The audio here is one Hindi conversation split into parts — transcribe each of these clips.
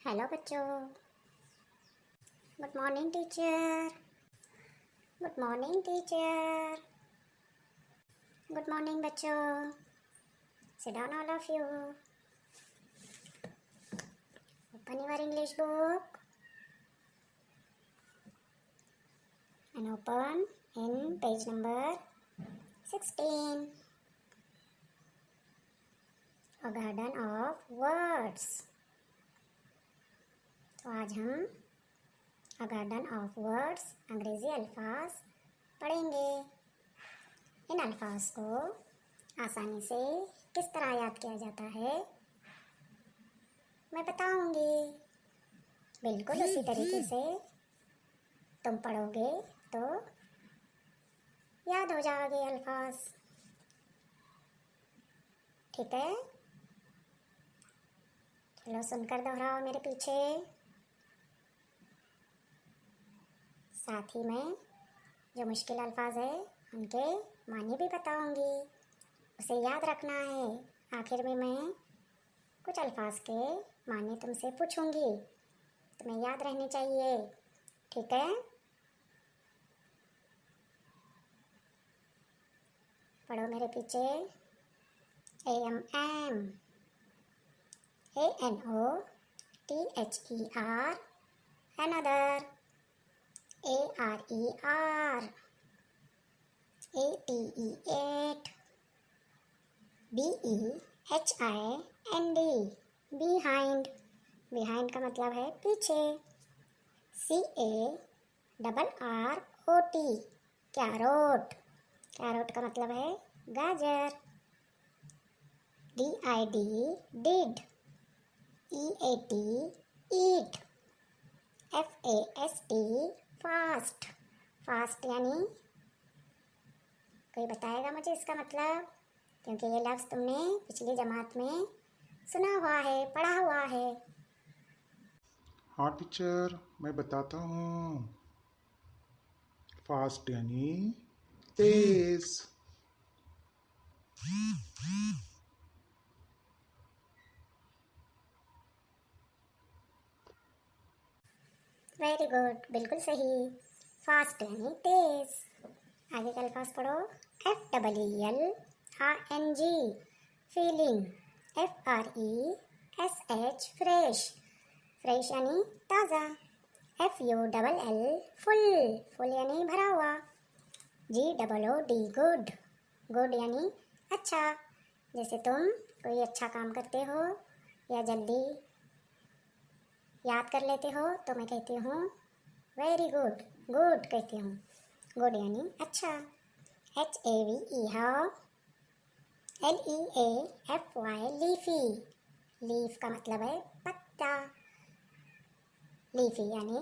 हेलो बच्चों। Good morning teacher. Good morning teacher. Good morning बच्चों। Sit down all of you. Open your English book and open in page number 16. A garden of words. तो आज हम A garden of words अंग्रेजी अल्फाज पढ़ेंगे। इन अल्फाज को आसानी से किस तरह याद किया जाता है मैं बताऊंगी। बिल्कुल उसी तरीके से तुम पढ़ोगे तो याद हो जाओगे अल्फाज। ठीक है, चलो सुनकर दोहराओ मेरे पीछे। साथ ही में जो मुश्किल अल्फाज है उनके माने भी बताऊंगी, उसे याद रखना है। आखिर में मैं कुछ अल्फाज के माने तुमसे पूछूंगी, तुम्हें याद रहने चाहिए। ठीक है, पढ़ो मेरे पीछे। AMM ANOTHER another ARER ATE8 BEHIND behind behind का मतलब है पीछे। CARROT कैरोट कैरोट का मतलब है गाजर। DID did EAT eat FAST fast fast यानी कोई बताएगा मुझे इसका मतलब, क्योंकि ये लफ्ज़ तुमने पिछली जमात में सुना हुआ है, पढ़ा हुआ है। हाँ टीचर, मैं बताता हूँ। फास्ट यानी तेज। वेरी गुड, बिल्कुल सही। फास्ट यानी तेज। आगे का अल्फाज पढ़ो। FEELING feeling. FRESH fresh fresh यानी ताज़ा। FULL फुल फुल यानी भरा हुआ। GOOD गुड गुड यानी अच्छा। जैसे तुम कोई अच्छा काम करते हो या जल्दी याद कर लेते हो तो मैं कहती हूँ वेरी गुड। गुड कहती हूँ, गुड यानी अच्छा। HAVE how LEAFY leafy leaf का मतलब है पत्ता। लीफी यानी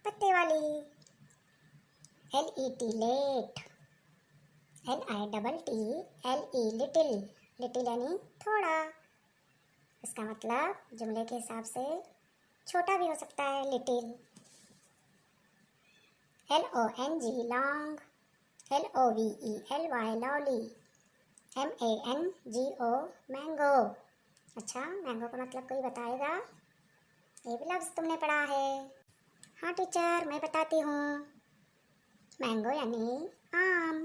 पत्ते वाली। LET let LITTLE little little यानी थोड़ा। इसका मतलब जुमले के हिसाब से छोटा भी हो सकता है little. LONG long LOVELY lolly MANGO mango. अच्छा, मैंगो का मतलब कोई बताएगा? ये भी लफ्ज़ तुमने पढ़ा है। हाँ टीचर, मैं बताती हूँ। मैंगो यानी आम।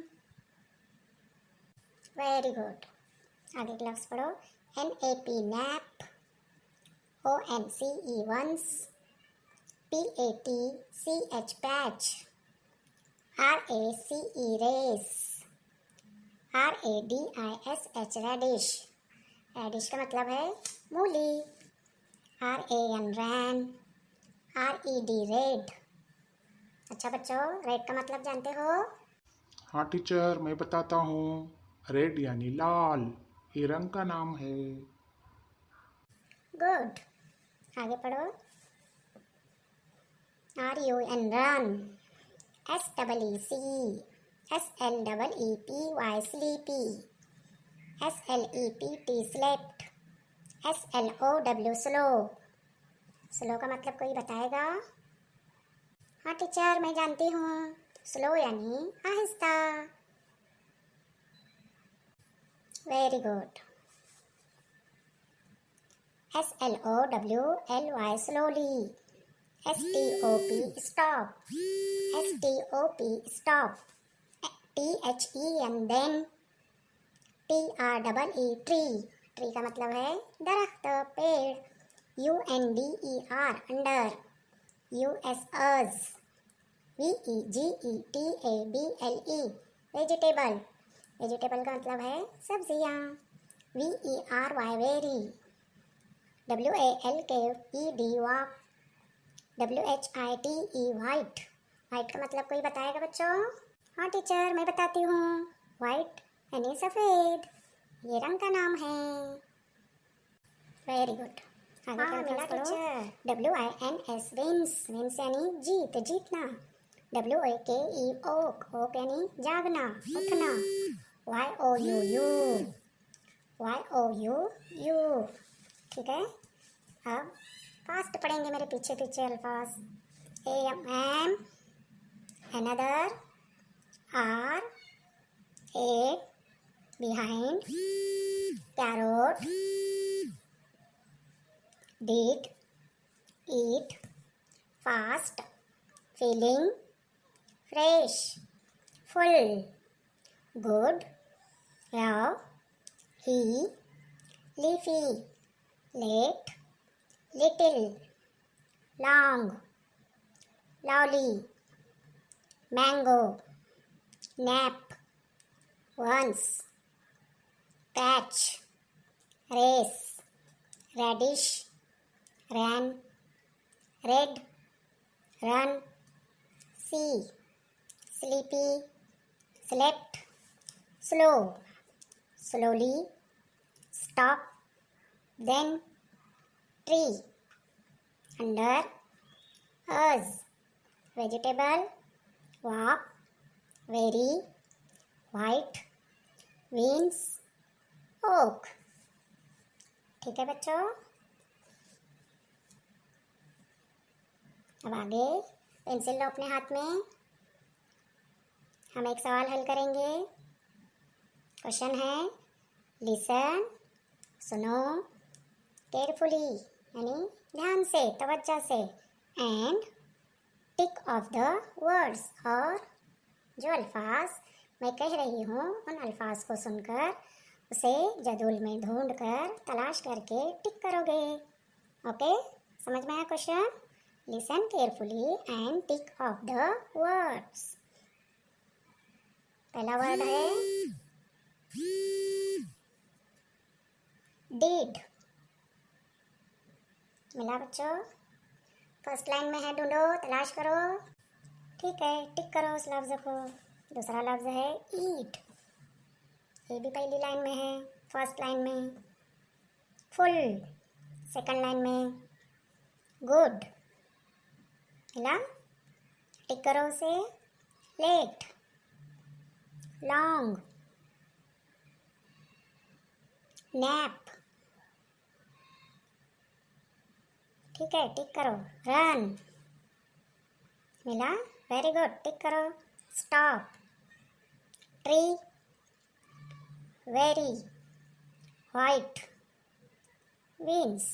Very good. आगे के लफ्ज़ पढ़ो। NAP nap ONCE once PATCH patch RACE race RADISH radish radish का मतलब है मूली। RAN ran RED red. अच्छा बच्चों, रेड का मतलब जानते हो? हाँ टीचर, मैं बताता हूँ। रेड यानी लाल, ये रंग का नाम है। गुड। आगे पढ़ो। RUN run SEECY sleepy SLEPT slept SLOW slow slow का मतलब कोई बताएगा? हाँ टीचर, मैं जानती हूँ। स्लो यानी आहिस्ता। Very good. SLOWLY slowly. STOP stop. STOP stop. THEN then. TREE tree. Tree का मतलब है दरख्त, पेड़. UNDER under. US us. VEGETABLE vegetable. Vegetable का मतलब है सब्जियाँ. VERY very. WALKED walk. WHITE white. White का मतलब कोई बताएगा बच्चों? हाँ टीचर, मैं बताती हूँ. वाइट यानी सफ़ेद, ये रंग का नाम है. Very good. आगे क्या मिला टीचर? WINS wins. विंस यानी जीत, जीतना. WOKE okay. ओक यानी जागना, उठना. YOU. ठीक है. अब फास्ट पढ़ेंगे मेरे पीछे पीछे अल्फाज. AM another. R 8 behind. Carrot. Did. Eat. Fast. Feeling. Fresh. Full. Good. Raw. He. Leafy. Late. Little. Long. Lolly. Mango. Nap. Once. Patch. Race. Radish. Ran. Red. Run. See. Sleepy. Slept. Slow. Slowly. Stop. Then. Tree. Under. Us. Vegetable. Walk. Very. White. Beans. Oak. ठीक है बच्चों. अब आगे पेंसिल लो अपने हाथ में. हम एक सवाल हल करेंगे. क्वेश्चन है लिसन. सुनो केयरफुली यानी ध्यान से, तवज्जो से. And tick of the words. और जो अल्फाज मैं कह रही हूँ उन अल्फाज को सुनकर उसे जदूल में ढूंढकर तलाश करके टिक करोगे. ओके, समझ में आया question? Listen carefully and tick of the words. पहला वर्ड है डिड. मिला बच्चों? फर्स्ट लाइन में है, ढूंढो, तलाश करो. ठीक है, टिक करो उस लफ्ज़ को. दूसरा लफ्ज़ है ईट. ये भी पहली लाइन में है, फर्स्ट लाइन में. फुल सेकंड लाइन में. गुड मिला, टिक करो उसे. लेट. लॉन्ग. नैप. ठीक है, टिक करो. रन मिला, वेरी गुड, टिक करो. Stop. Tree. Very. White. Wins.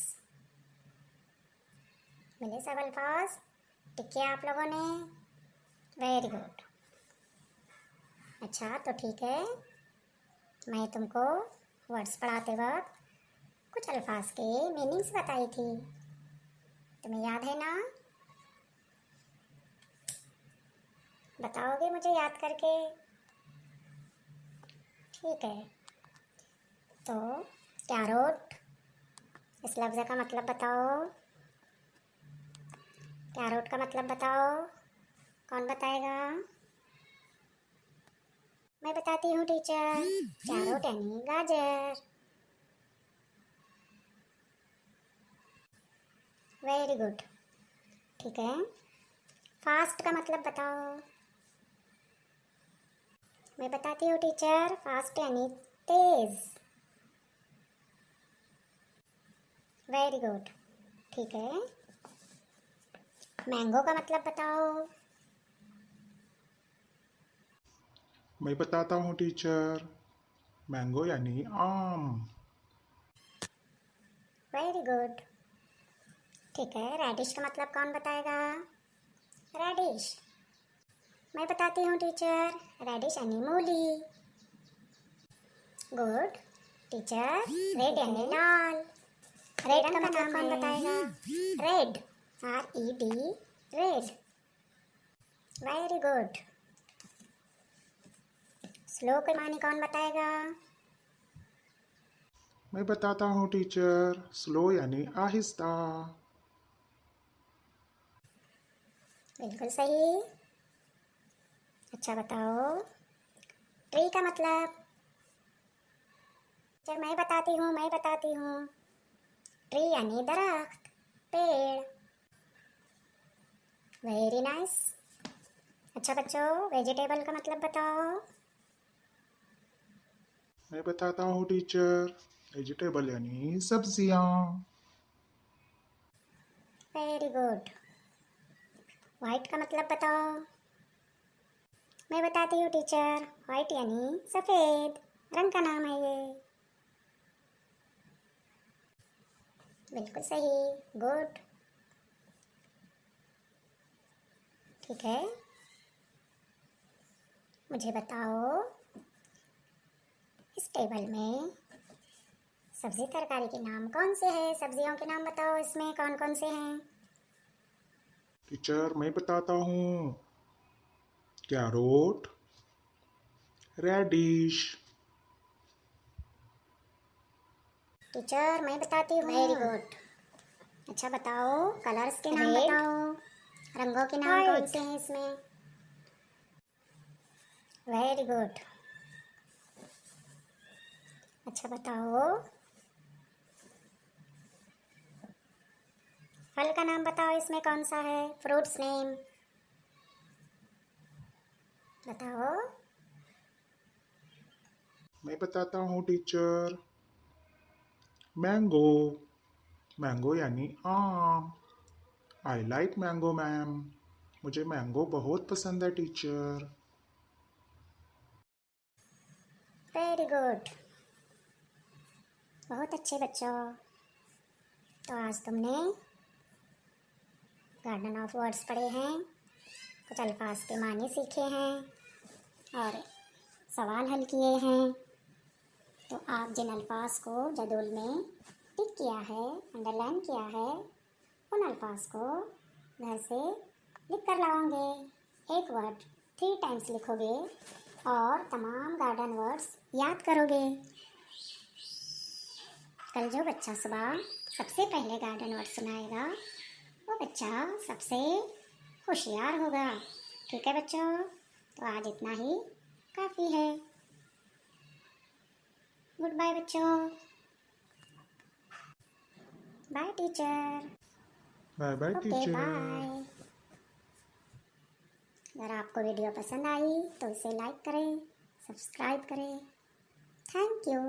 मिले सब अल्फाज? टिक किया आप लोगों ने? Very good. अच्छा तो ठीक है, मैं तुमको वर्ड्स पढ़ाते वक्त कुछ अल्फाज के मीनिंग्स बताई थी. तुम्हें याद है ना? बताओगे मुझे याद करके? ठीक है. तो कैरोट, इस लफ्ज़ का मतलब बताओ. कैरोट का मतलब बताओ. कौन बताएगा? मैं बताती हूँ टीचर. कैरोट यानी गाजर. Very good. ठीक है. फास्ट का मतलब बताओ. मैं बताती हूँ टीचर. फास्ट यानी तेज. Very good. ठीक है. मैंगो का मतलब बताओ. मैं बताता हूँ टीचर. मैंगो यानी आम. Very good. ठीक है, रेडिश का मतलब कौन बताएगा? रेडिश। मैं बताती हूँ टीचर, रेडिश यानी मूली। गुड टीचर, रेड यानी लाल। रेड का मतलब कौन बताएगा? Red, RED, red. Very good. Slow के मानी कौन बताएगा? मैं बताता हूँ टीचर, स्लो यानी आहिस्ता। बिल्कुल सही। अच्छा बताओ, ट्री का मतलब? टीचर मैं बताती हूँ। ट्री यानी दरख्त, पेड़। Very nice. अच्छा बच्चों, वेजिटेबल का मतलब बताओ। मैं बताता हूँ टीचर, वेजिटेबल यानी सब्जियाँ। Very good. वाइट का मतलब बताओ। मैं बताती हूँ टीचर, वाइट यानी सफ़ेद, रंग का नाम है ये। बिल्कुल सही, गुड। ठीक है, मुझे बताओ, इस टेबल में सब्जी तरकारी के नाम कौन से हैं? सब्जियों के नाम बताओ, इसमें कौन कौन से हैं? टीचर मैं बताता हूँ, कैरोट, रेडिश। टीचर मैं बताती हूँ। Very good. अच्छा बताओ, कलर्स के नाम बताओ, रंगों के नाम कौन से हैं इसमें? Very good. अच्छा बताओ, फल का नाम बताओ, इसमें कौन सा है? फ्रूट्स नेम बताओ। मैं बताता हूँ टीचर, मैंगो। मैंगो यानी आम। I like mango ma'am. मुझे मैंगो बहुत पसंद है टीचर। वेरी गुड, बहुत अच्छे बच्चों। तो आज तुमने गार्डन ऑफ वर्ड्स पढ़े हैं, कुछ अल्फाज के मानी सीखे हैं और सवाल हल किए हैं। तो आप जिन अल्फाज को जदूल में टिक किया है, अंडरलाइन किया है, उन अल्फाज को घर से लिख कर लाओगे। एक वर्ड 3 टाइम्स लिखोगे और तमाम गार्डन वर्ड्स याद करोगे। कल जो बच्चा सुबह सबसे पहले गार्डन वर्ड सुनाएगा, वो बच्चा सबसे होशियार होगा। ठीक है बच्चों, तो आज इतना ही काफ़ी है। गुड बाय बच्चों। Bye teacher. Bye bye okay teacher. Bye. अगर आपको वीडियो पसंद आई तो इसे लाइक करें, सब्सक्राइब करें। Thank you.